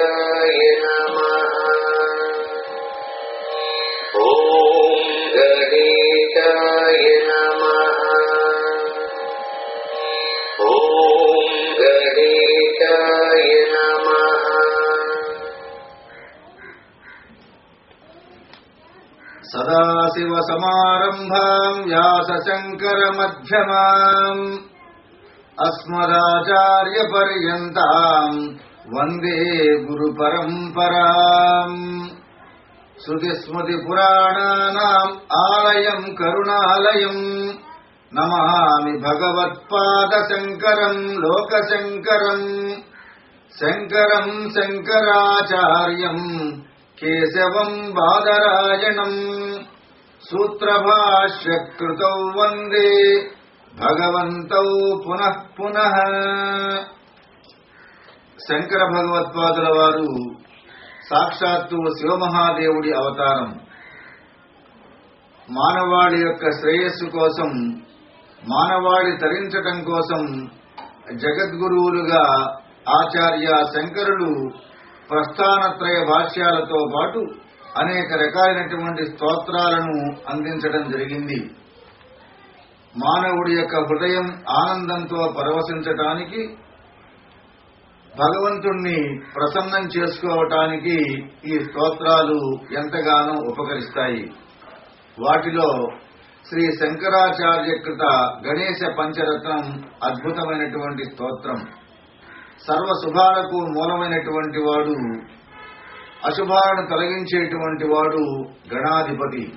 गणेशाय नमः। ॐ गणेशाय नमः। ॐ गणेशाय नमः। सदाशिवसमारम्भाम् व्यासशङ्करमध्यमाम् अस्मदाचार्यपर्यन्ताम् वन्दे गुरुपरम्पराम्। श्रुतिस्मृतिपुराणानाम् आलयम् करुणालयम् नमामि भगवत्पादशङ्करम् लोकशङ्करम्। शङ्करम् शङ्कराचार्यम् केशवम् बादरायणम् सूत्रभाष्यकृतौ वन्दे భగవంతౌ పునః పునః. శంకర భగవత్పాదుల వారు సాక్షాత్తు శివమహాదేవుడి అవతారం. మానవాళి యొక్క శ్రేయస్సు కోసం, మానవాళి తరించటం కోసం జగద్గురువులుగా ఆచార్య శంకరులు ప్రస్థానత్రయ భాష్యాలతో పాటు అనేక రకాలైనటువంటి స్తోత్రాలను అందించడం జరిగింది. మానవుడి యొక్క హృదయం ఆనందంతో పరవశించటానికి, భగవంతుణ్ణి ప్రసన్నం చేసుకోవటానికి ఈ స్తోత్రాలు ఎంతగానో ఉపకరిస్తాయి. వాటిలో శ్రీ శంకరాచార్యకృత గణేశ పంచరత్నం అద్భుతమైనటువంటి స్తోత్రం. సర్వ శుభాలకు మూలమైనటువంటి వాడు, అశుభాలను తొలగించేటువంటి వాడు గణాధిపతి.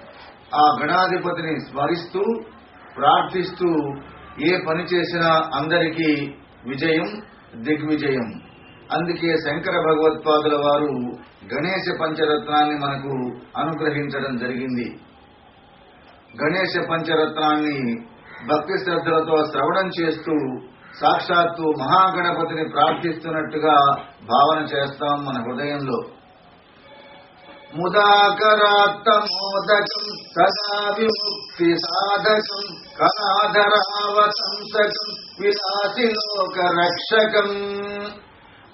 ఆ గణాధిపతిని స్మరిస్తూ ప్రార్థిస్తూ ఏ పని చేసినా అందరికీ విజయం, దిగ్విజయం. అందుకే శంకర భగవత్పాదుల వారు గణేశ పంచరత్నాన్ని మనకు అనుగ్రహించడం జరిగింది. గణేశ పంచరత్నాన్ని భక్తి శ్రద్ధలతో శ్రవణం చేస్తూ సాక్షాత్తు మహాగణపతిని ప్రార్థిస్తున్నట్టుగా భావన చేస్తాం మన హృదయంలో. ముదాకరాత్తమోదకం సదా విముక్తి సాధకం కళాధరావతంసకం విలాసిలోక రక్షకం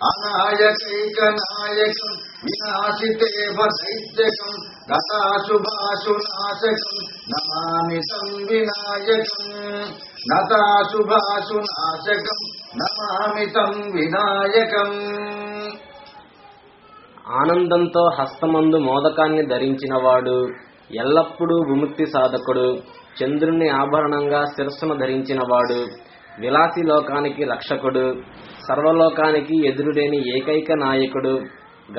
అనాయకైక నాయకం వినాశితేవ దైత్యకం నతాశుభాశునాశకం నమామి తం వినాయకం. నతాశుభాశునాశకం నమామి తం వినాయకం. ఆనందంతో హస్తమందు మోదకాన్ని ధరించినవాడు, ఎల్లప్పుడూ విముక్తి సాధకుడు, చంద్రుణ్ణి ఆభరణంగా శిరస్సును ధరించినవాడు, విలాసి లోకానికి రక్షకుడు, సర్వలోకానికి ఎదురులేని ఏకైక నాయకుడు,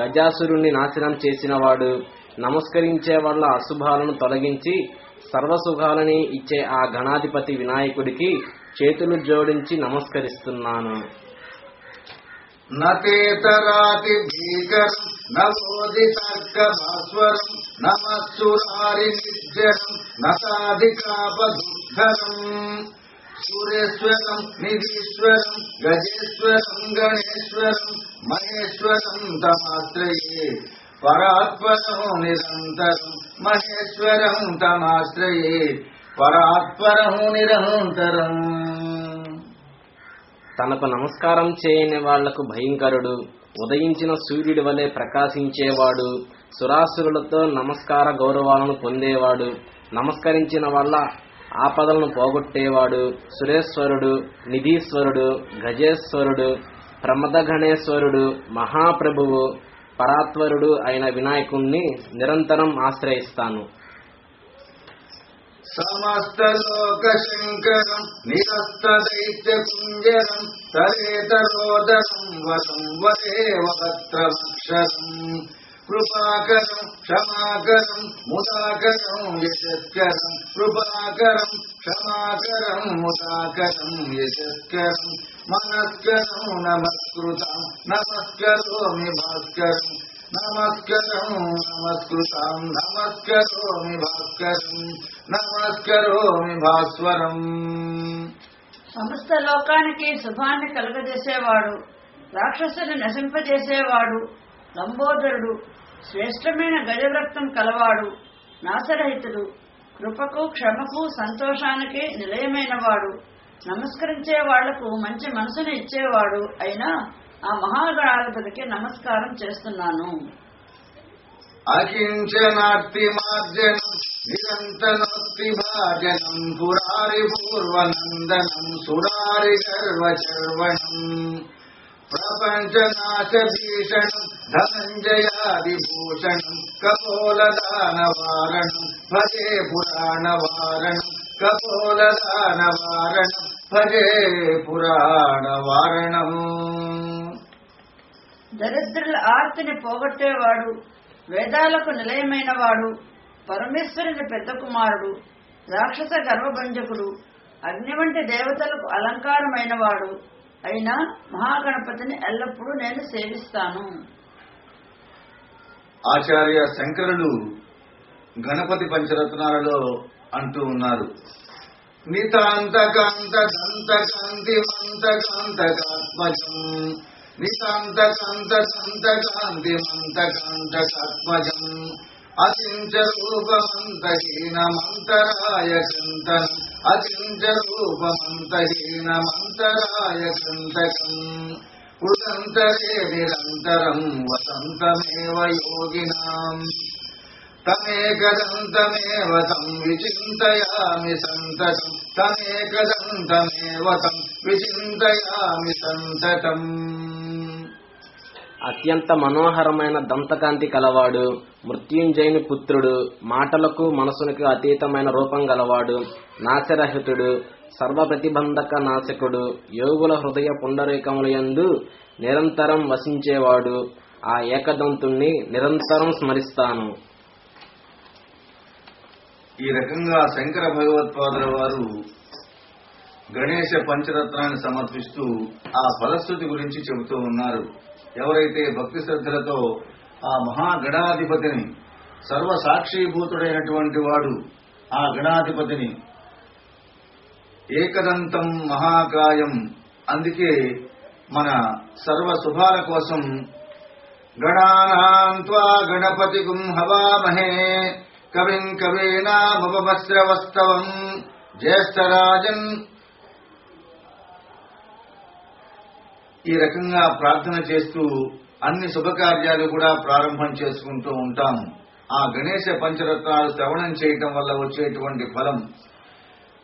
గజాసురుణ్ణి నాశనం చేసినవాడు, నమస్కరించే వాళ్ళ అశుభాలను తొలగించి సర్వసుఖాలని ఇచ్చే ఆ గణాధిపతి వినాయకుడికి చేతులు జోడించి నమస్కరిస్తున్నాను. నతేతరాతి భీకరం నవోదితర్క భాస్వరం నమస్సురారి నిజ్జరం నసాధికాపదుద్ధరం సురేశ్వరం నిధీశ్వరం గజేశ్వరం గణేశ్వరం మహేశ్వరం తమాశ్రయే పరాత్పరం నిరంతరం. మహేశ్వరం తమాశ్రయే పరాత్పరం నిరంతరం. తనకు నమస్కారం చేయని వాళ్లకు భయంకరుడు, ఉదయించిన సూర్యుడి వలె ప్రకాశించేవాడు, సురాసురులతో నమస్కార గౌరవాలను పొందేవాడు, నమస్కరించిన వాళ్ళ ఆపదలను పోగొట్టేవాడు, సురేశ్వరుడు, నిధీశ్వరుడు, గజేశ్వరుడు, ప్రమదగణేశ్వరుడు, మహాప్రభువు, పరాత్వరుడు అయిన వినాయకుణ్ణి నిరంతరం ఆశ్రయిస్తాను. సమస్తలోక శంకరం నిరస్త దైత్య కుంజరం తరేతరోదరం వసం వదేవత్రమక్షరం కృపాకరం క్షమాకరం ముదాకరం యశస్కరం కృపాకరం క్షమాకరం ముదాకరం యశస్కరం మనస్కరం నమస్కృతం నమస్కరోమి భాస్కరం నమస్కరం నమస్కృతం నమస్కరోమి భాస్కరం నమస్కరోమి భాస్వరం. సమస్త లోకానికి శుభాన్ని కలుగజేసేవాడు, రాక్షసుని నశింపజేసేవాడు, లంబోదరుడు, శ్రేష్టమైన గజవ్రక్తం కలవాడు, నాశరహితుడు, కృపకు క్షమకు సంతోషానికి నిలయమైన వాడు, నమస్కరించే వాళ్లకు మంచి మనసును ఇచ్చేవాడు అయినా ఆ మహాగణాధిపతికి నమస్కారం చేస్తున్నాను. అకించనార్తి మార్జనం నిరంతనోక్తి భాజనం పురారి పూర్వనందనం సురారి గర్వచర్వణం ప్రపంచనాశ భీషణం ధనంజయాదిభూషణం కపోలదానవారణం భజే పురాణవారణం కపోలదానవారణం భజే పురాణవారణం. దరిద్రుల ఆర్తిని పోగొట్టేవాడు, వేదాలకు నిలయమైన వాడు, పరమేశ్వరుని పెద్ద కుమారుడు, రాక్షస గర్వభంజకుడు, అగ్ని వంటి దేవతలకు అలంకారమైన వాడు అయిన మహాగణపతిని ఎల్లప్పుడూ నేను సేవిస్తాను. ఆచార్య శంకరులు గణపతి పంచరత్నాలలో అంటూ ఉన్నారు, నితాంతకాంత దంతకాంతి మంతకాంతకాత్మజం నితాంతకాంత దంతకాంతి మంతకాంతకాత్మజం అచించ రూపమంతహీనమంతరాయ చింతనం అచించ రూపమంతహీనమంతరాయ చింతకం ఉదంతరే నిరంతరం వసంతమేవ యోగినాం తమేకదంతమేవ తం విచింతయామి సంతతం తమేకదంతమేవ తం విచింతయామి సంతతం. అత్యంత మనోహరమైన దంతకాంతి కలవాడు, మృత్యుంజయుని పుత్రుడు, మాటలకు మనసునికి అతీతమైన రూపం గలవాడు, నాశరహితుడు, సర్వప్రతిబంధక నాశకుడు, యోగుల హృదయ పుండరీకములందు నిరంతరం వసించేవాడు, ఆ ఏకదంతుణ్ణి నిరంతరం స్మరిస్తాను. ఈ రకంగా శంకర భగవత్పాదుల వారు గణేశ పంచరత్నాన్ని సమర్పిస్తూ ఆ ఫలశ్రుతి గురించి చెబుతూ ఉన్నారు. ఎవరైతే భక్తి శ్రద్ధలతో ఆ మహాగణాధిపతిని, సర్వసాక్షీభూతుడైనటువంటి వాడు ఆ గణాధిపతిని, ఏకదంతం మహాకాయం, అందుకే మన సర్వ శుభాల కోసం గణానాం త్వా గణపతిగుం హవామహే కవిం కవీనాముపమశ్రవస్తవం జ్యేష్ఠరాజన్, ఈ రకంగా ప్రార్థన చేస్తూ అన్ని శుభకార్యాలు కూడా ప్రారంభం చేసుకుంటూ ఉంటాము. ఆ గణేశ పంచరత్నాలు శ్రవణం చేయటం వల్ల వచ్చేటువంటి ఫలం,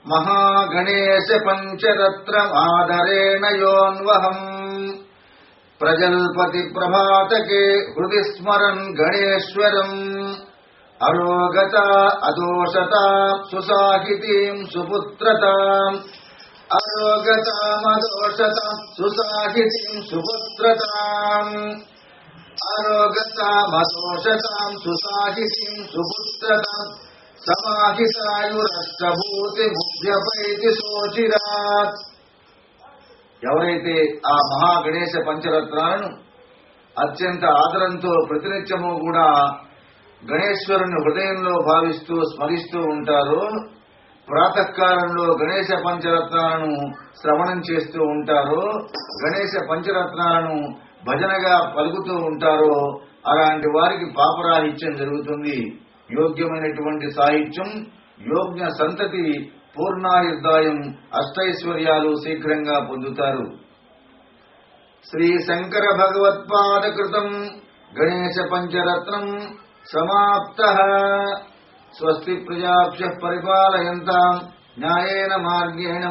మహాగణేశ పంచరత్నమాదరేణ యోన్వహం ప్రజల్పతి ప్రభాతకే హృది స్మరన్ గణేశ్వరం అరోగత అదోషత సుసాహితీం సుపుత్రతాం అరోగతామదోషతాం సుసాహితీం సుపుత్రతాం అరోగతామదోషతాం సుసాహితీం సుపుత్రతాం సమాహితాయురష్టభూతి ముఖ్యపైతి శోచిరాత్. ఎవరైతే ఆ మహాగణేశ పంచరత్నాలను అత్యంత ఆదరంతో ప్రతినిత్యము కూడా గణేశ్వరుని హృదయంలో భావిస్తూ స్మరిస్తూ ఉంటారో, ప్రాతకాలంలో గణేశ పంచరత్నాలను శ్రవణం చేస్తూ ఉంటారో, గణేశ పంచరత్నాలను భజనగా పలుకుతూ ఉంటారో, అలాంటి వారికి పాపరాహిత్యం జరుగుతుంది. యోగ్యమైనటువంటి సాహిత్యం, యోగ్య సంతతి, పూర్ణాయుర్దాయం, అష్టైశ్వర్యాలు శీఘ్రంగా పొందుతారు. శ్రీ శంకర భగవత్పాదకృతం గణేశ పంచరత్నం సమాప్తః. స్వస్తి ప్రజాభ్యః పరిపాలయంతాం న్యాయేన మార్గేణ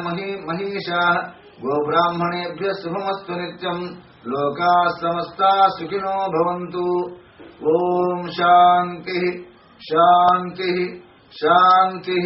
మహీషాః. గోబ్రాహ్మణేభ్యః శుభమస్తు నిత్యం. లోకాః సమస్తాః సుఖినో భవంతు. ఓం శాంతి శాంతి శాంతి.